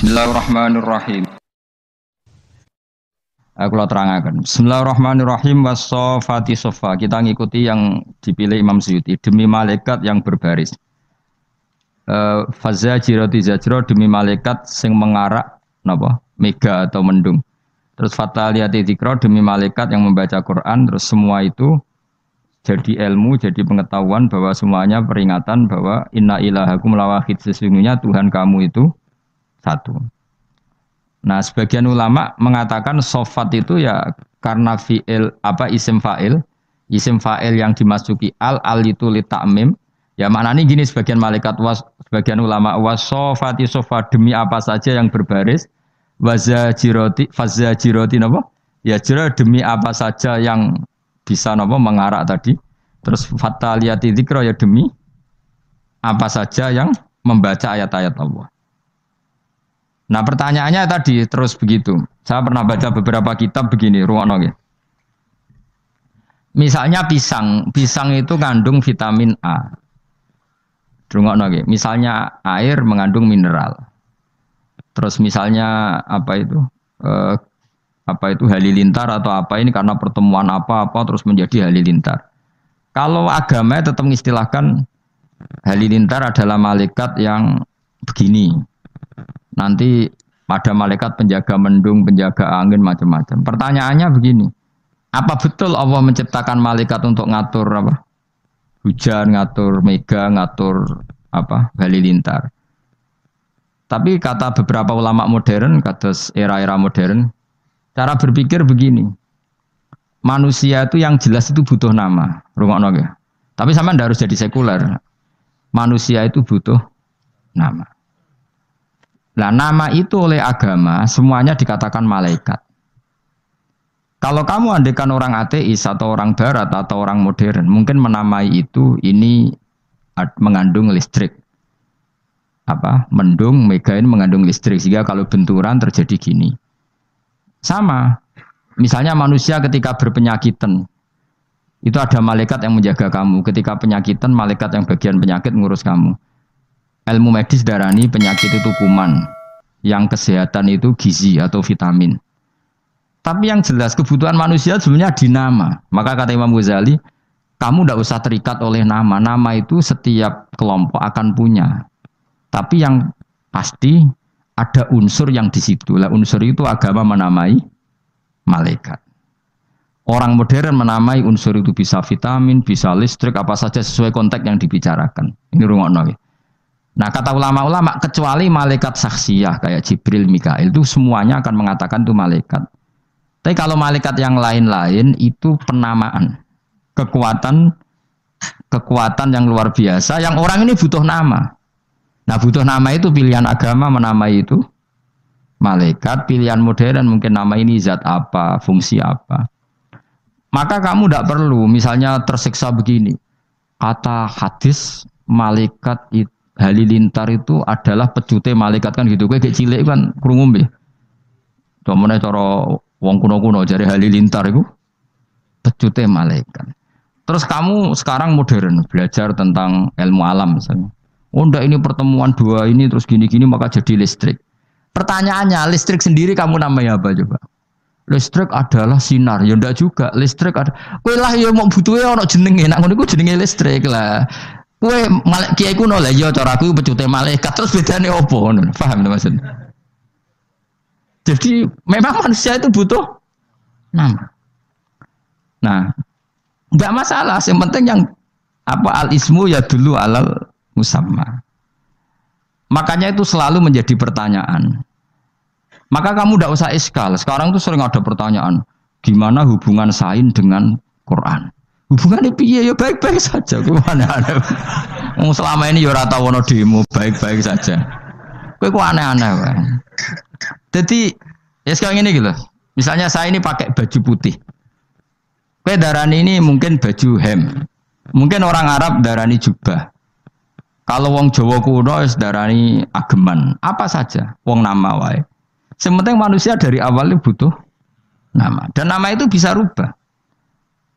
Bismillahirrahmanirrahim. Aku lo terangkan. Bismillahirrahmanirrahim. Wassofati sofa. Kita ngikuti yang dipilih Imam Suyuti. Demi malaikat yang berbaris. Fazajirati zajro, demi malaikat sing mengarak napa? Mega atau mendung. Terus fataliyati dzikra, demi malaikat yang membaca Quran. Terus semua itu jadi ilmu, jadi pengetahuan bahwa semuanya peringatan bahwa inna ilahakum lawahid, sesungguhnya Tuhan kamu itu satu. Nah, sebagian ulama mengatakan sofat itu ya karena fi'il isim fa'il yang dimasuki al itu li ta'mim. Ya maknanya gini, sebagian malaikat sebagian ulama wasofati sofa, demi apa saja yang berbaris, fazajiroti napa? Ya jira, demi apa saja yang bisa napa mengarak tadi. Terus fataliyati dzikra, ya demi apa saja yang membaca ayat-ayat Allah. Nah, pertanyaannya tadi terus begitu. Saya pernah baca beberapa kitab begini, ruangno nggih. Misalnya pisang itu mengandung vitamin A. Ruangno nggih. Misalnya air mengandung mineral. Terus misalnya halilintar atau apa ini karena pertemuan apa-apa terus menjadi halilintar. Kalau agama tetap mengistilahkan halilintar adalah malaikat yang begini. Nanti pada malaikat penjaga mendung, penjaga angin, macam-macam. Pertanyaannya begini, apa betul Allah menciptakan malaikat untuk ngatur apa? Hujan, ngatur mega, ngatur halilintar. Tapi kata beberapa ulama modern, kata era-era modern, cara berpikir begini, manusia itu yang jelas itu butuh nama, rungokno ya. Tapi sama ndak harus jadi sekuler. Manusia itu butuh nama. Nah, nama itu oleh agama semuanya dikatakan malaikat. Kalau kamu andaikan orang ateis atau orang barat atau orang modern, mungkin menamai itu ini mengandung listrik. Mendung, mega ini mengandung listrik sehingga kalau benturan terjadi gini. Sama. Misalnya manusia ketika berpenyakitan, itu ada malaikat yang menjaga kamu. Ketika penyakitan, malaikat yang bagian penyakit ngurus kamu. Ilmu medis darani penyakit itu kuman, yang kesehatan itu gizi atau vitamin. Tapi yang jelas kebutuhan manusia sebenarnya di nama. Maka kata Imam Ghazali, kamu tidak usah terikat oleh nama. Nama itu setiap kelompok akan punya. Tapi yang pasti ada unsur yang di situ. Lah unsur itu agama menamai malaikat. Orang modern menamai unsur itu bisa vitamin, bisa listrik, apa saja sesuai konteks yang dibicarakan. Ini rungokno. Nah, kata ulama-ulama, kecuali malaikat saksiyah kayak Jibril, Mikail, itu semuanya akan mengatakan itu malaikat. Tapi kalau malaikat yang lain-lain itu penamaan, kekuatan yang luar biasa, yang orang ini butuh nama. Nah, butuh nama itu pilihan agama menamai itu malaikat, pilihan modern mungkin nama ini zat apa, fungsi apa. Maka kamu tidak perlu misalnya tersiksa begini. Kata hadis malaikat itu halilintar itu adalah pecute malaikat kan gitu. Kayak cilik kan krungu nggih. Domone cara wong kuno-kuno jare halilintar itu pecute malaikat. Terus kamu sekarang modern belajar tentang ilmu alam misalnya. Oh ndak, ini pertemuan dua ini terus gini-gini maka jadi listrik. Pertanyaannya, listrik sendiri kamu namanya apa coba? Listrik adalah sinar. Ya ndak juga. Listrik ada. Kowe lah ya mau butuhe ana jenenge. Nek ngono iku jenenge listrik lah. Kowe kiai kuno lah ya cara aku pecute malaikat terus bedane opo ngono. Paham to maksudnya? Jadi memang manusia itu butuh nama. Nah, enggak masalah, yang penting yang al-ismu ya dulu alal musamma. Makanya itu selalu menjadi pertanyaan. Maka kamu tidak usah iskal. Sekarang tuh sering ada pertanyaan, gimana hubungan sain dengan Quran? Hubungannya piye ya baik-baik saja. Gimana ada? Selama ini ya ora tau ono demo, baik-baik saja. Kowe kok aneh-aneh wae. Jadi ya sekarang ini gitu. Misalnya saya ini pakai baju putih. Kowe darani ini mungkin baju hem. Mungkin orang Arab darani jubah. Kalau wong Jawa kuno wis darani ageman. Apa saja, wong nama wae. Sementing manusia dari awalnya butuh nama. Dan nama itu bisa rubah.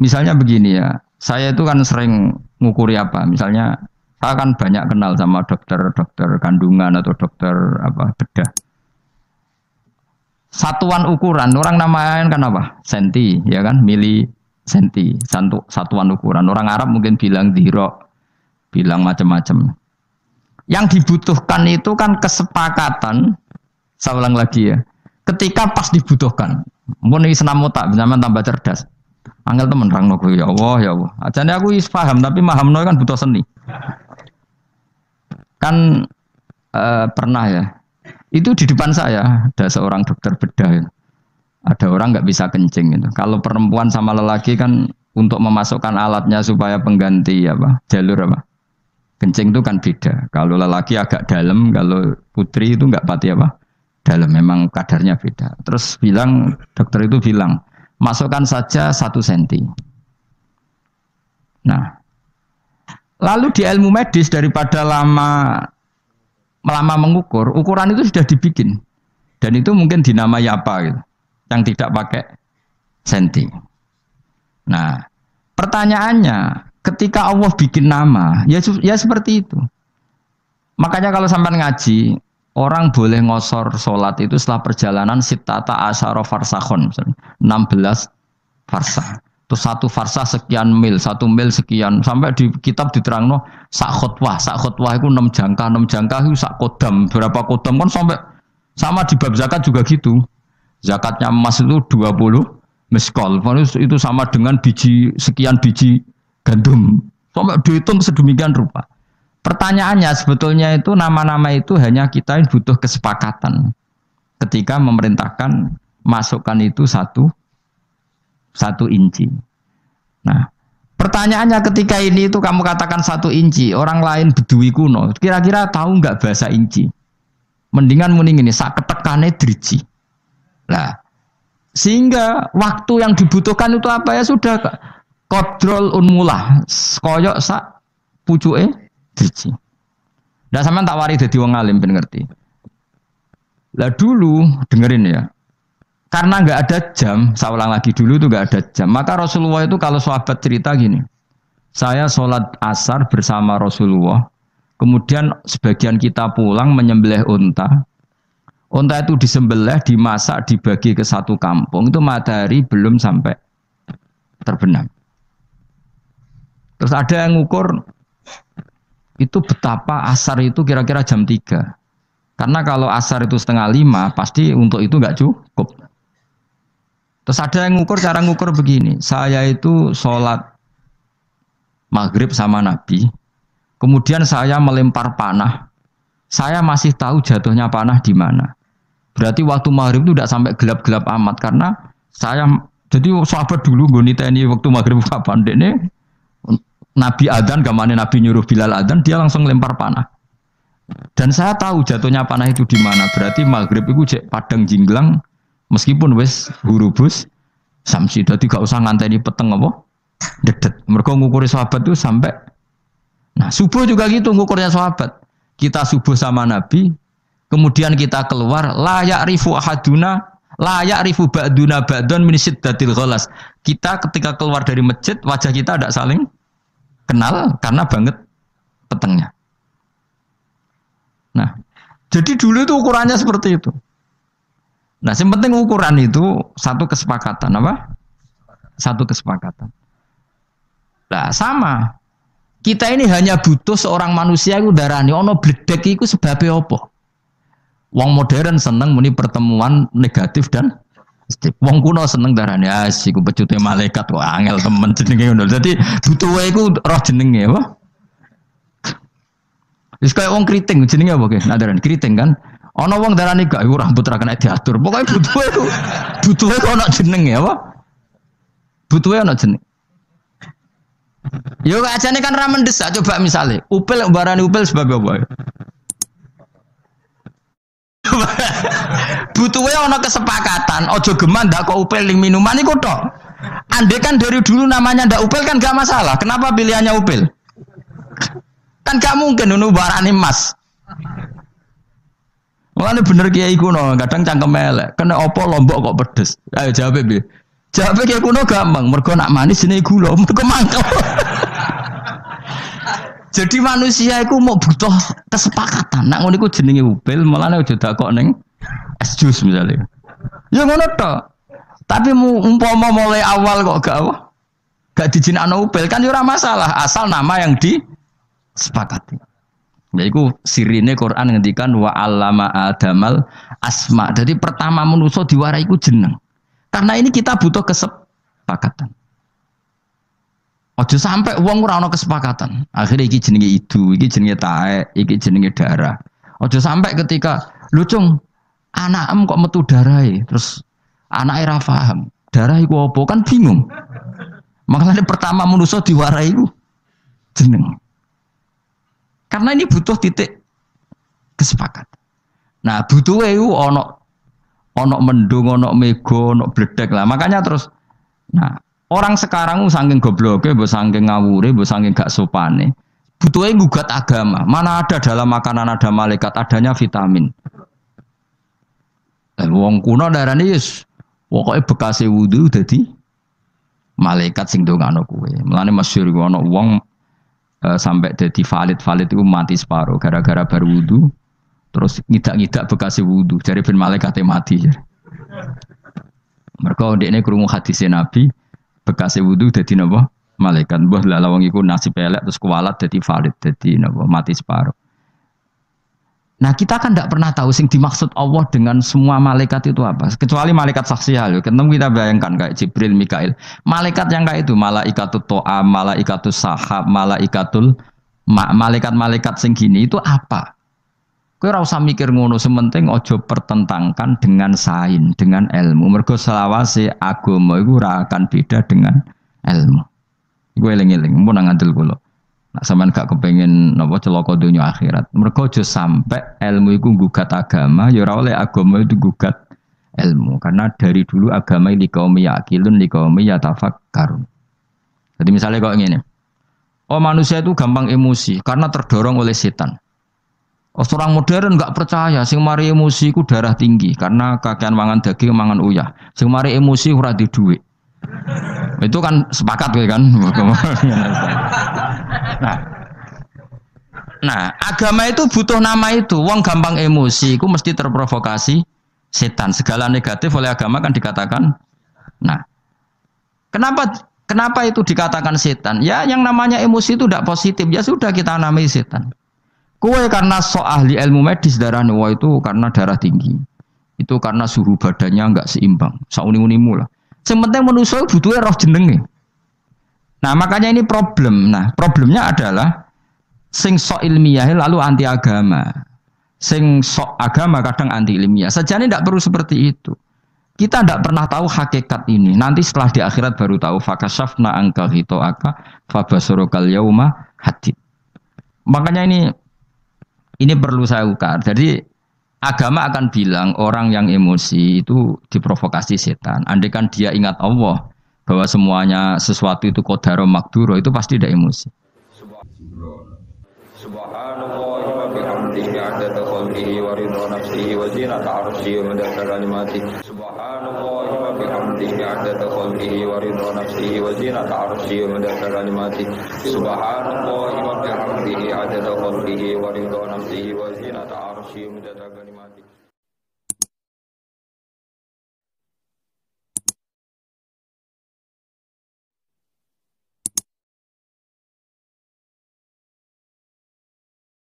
Misalnya begini ya, saya itu kan sering ngukuri apa, misalnya saya kan banyak kenal sama dokter kandungan atau dokter bedah. Satuan ukuran, orang namain kan apa? Senti, ya kan? Mili senti, satuan ukuran. Orang Arab mungkin bilang diro, bilang macam-macam. Yang dibutuhkan itu kan kesepakatan. Saya ulang lagi ya. Ketika pas dibutuhkan. Mun iki senam otak, zaman tambah cerdas. Angel temen rangno kowe ya Allah ya Allah. Ajane aku wis paham tapi mahamno kan butuh seni. Kan pernah ya. Itu di depan saya ada seorang dokter bedah. Ya. Ada orang nggak bisa kencing gitu. Kalau perempuan sama lelaki kan untuk memasukkan alatnya supaya pengganti apa jalur apa kencing itu kan beda. Kalau lelaki agak dalam, kalau putri itu nggak pati apa dalam. Memang kadarnya beda. Terus bilang dokter itu bilang masukkan saja 1 senti. Nah, lalu di ilmu medis daripada lama mengukur, ukuran itu sudah dibikin. Dan itu mungkin dinamai apa gitu, yang tidak pakai senti. Nah, pertanyaannya, ketika Allah bikin nama, ya seperti itu. Makanya kalau sampai ngaji, orang boleh ngosor sholat itu setelah perjalanan sitata asyara farsakhon, 16 farsah. Terus 1 farsah sekian mil, 1 mil sekian. Sampai di kitab diterangno sak khutwah itu 6 jangka itu sak kodam. Berapa kodam kan sampai sama di bab zakat juga gitu. Zakatnya emas itu 20 miskol. Itu sama dengan sekian biji gandum. Sampai dihitung sedemikian rupa. Pertanyaannya sebetulnya itu nama-nama itu hanya kita yang butuh kesepakatan. Ketika memerintahkan masukkan itu 1 inci. Nah, pertanyaannya ketika ini itu kamu katakan 1 inci, orang lain bedui kuno, kira-kira tahu nggak bahasa inci? Mendingan muning ini sak ketekane driji. Nah, sehingga waktu yang dibutuhkan itu apa ya sudah kodrol unmulah, koyok sak pucuke driji. Nah, sampean tak wari dadi wong alim ben ngerti. Lah dulu dengerin ya. Karena nggak ada jam, saya ulang lagi dulu itu nggak ada jam. Maka Rasulullah itu kalau sahabat cerita gini, saya sholat asar bersama Rasulullah, kemudian sebagian kita pulang menyembelih unta. Unta itu disembelih, dimasak, dibagi ke 1 kampung. Itu matahari belum sampai terbenam. Terus ada yang ngukur itu betapa asar itu kira-kira jam 3. Karena kalau asar itu 4:30, pasti untuk itu nggak cukup. Terus ada yang ngukur, cara ngukur begini. Saya itu sholat maghrib sama Nabi. Kemudian saya melempar panah. Saya masih tahu jatuhnya panah di mana. Berarti waktu maghrib itu tidak sampai gelap-gelap amat. Karena saya, jadi sahabat dulu, gonita ini waktu maghrib kapan ini, Nabi adzan, kemana Nabi nyuruh Bilal adzan, dia langsung lempar panah. Dan saya tahu jatuhnya panah itu di mana. Berarti maghrib itu cek padang jinglang. Meskipun wis hurubus samsi, jadi gak usah nganteni peteng apa dedet. Mereka ngukuri sahabat itu sampai. Nah subuh juga gitu ngukurnya sahabat. Kita subuh sama Nabi, kemudian kita keluar, layak rifu ahaduna, layak rifu ba'duna ba'dun min syiddatil ghalas. Kita ketika keluar dari masjid, wajah kita tidak saling kenal karena banget petengnya. Nah, jadi dulu itu ukurannya seperti itu. Nah, yang penting ukuran itu 1 kesepakatan apa? 1 kesepakatan. Nah, sama. Kita ini hanya butuh seorang manusia itu darani ono bledek iku sebabnya apa? Wong modern seneng muni pertemuan negatif dan positif. Wong kuno seneng darani iku pecute malaikat kok angel temen jenenge ngono. Dadi butuhe iku roh jenenge apa? Wis kaya wong kriting jenenge apa ki? Nadaran kriting kan. Ana wong darani gak iku rambut ra kena diatur. Pokoke butuhe kok ana jenenge apa? Butuhe ana jeneng. Yo ajane kan ra mendesak coba misale. Upil barani upil sebab apa? Butuhe ana kesepakatan, aja geman ndak kok upil ning minuman iku tok. Andai kan dari dulu namanya ndak upil kan gak masalah. Kenapa pilihannya upil? Kan gak mungkin ngono barani emas. Mulane bener kiai kuno, kadang cangkem elek. Kena opo lombok kok pedes. Ayo jawab piye? Jawab kiai kuno gampang, mergo nak manis jenenge gula, mergo mangkel. Jadi manusia iku mau butuh kesepakatan. Nak ngono iku jenenge upil, mulane aja dakok ning es jus misalnya. Ya ngono tok. Tapi umpama mulai awal kok gak dijinakno upil kan ya ora masalah, asal nama yang disepakati. Yaiku sirine Quran ngendikan wa 'allama adamal asma. Jadi pertama manusa diwarai iku jeneng. Karena ini kita butuh kesepakatan. Ojo sampai wong ora ana kesepakatan. Akhirnya iki jenenge idu, iki jenenge taek, iki jenenge darah. Ojo sampai ketika lucung anakmu kok metu darahe, terus anake ra paham. Darah iku apa? Kan bingung. Makanya pertama manusa diwarai iku jeneng. Karena ini butuh titik kesepakatan. Nah, butuhe iku ana mendung, ana mega, ana bledek lah. Makanya terus nah, orang sekarang saking gobloke, mbok saking ngawure, mbok saking gak sopane. Butuhe ngugat agama. Mana ada dalam makanan ada malaikat, adanya vitamin. Wong kuno darane wis pokoke bekase wudu dadi malaikat sing ndongakno kowe. Mulane masyhur ana wong sampai dadi valid itu mati separo gara-gara bar wudu terus ngidak-ngidak bekase wudu jare ben malaikate mati. Mergo ndekne krungu hadise Nabi bekase wudu dadi napa? Malaikat. Mbah lha wong iku nasib elek terus kuwalat dadi valid dadi napa? Mati separo. Nah kita kan tidak pernah tahu sing dimaksud Allah dengan semua malaikat itu apa. Kecuali malaikat saksial. Ketemu kita bayangkan kayak Jibril, Mikail. Malaikat yang kayak itu, malaikatul to'am, malaikatul sahab, malaikat-malaikat sing gini itu apa? Kowe ora usah mikir ngono, sementing ojo pertentangkan dengan sains, dengan ilmu. Mergo selawase agama iku ora akan beda dengan ilmu. Iku eling-eling, mun nang ngandel kula. Nak sampean gak kepengen napa celaka dunia akhirat. Mergo aja sampai ilmu iku nggugat agama, ya ora oleh agama itu gugat ilmu. Karena dari dulu agama li qaumi yaqilun li qaumi yatafakkarun. Jadi misalnya kok ngene. Oh manusia itu gampang emosi karena terdorong oleh setan. Oh orang modern enggak percaya sing mari emosi iku darah tinggi karena kakean mangan daging mangan uyah. Sing mari emosi ora di dhuwit. Itu kan sepakat kan. Nah, agama itu butuh nama itu. Wong gampang emosi, itu mesti terprovokasi setan. Segala negatif oleh agama kan dikatakan. Nah, kenapa itu dikatakan setan? Ya, yang namanya emosi itu tidak positif. Ya sudah kita namai setan. Kue karena ahli ilmu medis darahnya, wah itu karena darah tinggi. Itu karena suhu badannya enggak seimbang. Sauni-unimu lah. Sementing manusia butuhnya roh jenenge. Nah makanya ini problem. Nah problemnya adalah sing sok ilmiah lalu anti agama, sing sok agama kadang anti ilmiah. Sejane tidak perlu seperti itu. Kita tidak pernah tahu hakikat ini. Nanti setelah di akhirat baru tahu. Fakashafna angka hitoaka fabasurukal yauma hadid. Makanya ini perlu saya ukar. Jadi agama akan bilang orang yang emosi itu diprovokasi setan. Andaikan dia ingat Allah bahwa semuanya sesuatu itu qadaro maqduro itu pasti tidak emosi. Subhanallah wa bihamdihi 'adada khalqihi wa ridha nafsihi wa zinata 'arsyihi wa midada kalimatihi. Subhanallah wa bihamdihi 'adada khalqihi wa ridha nafsihi wa zinata 'arsyihi wa midada kalimatihi. Subhanallah wa bihamdihi 'adada khalqihi wa ridha nafsihi wa zinata 'arsyihi wa midada kalimatihi.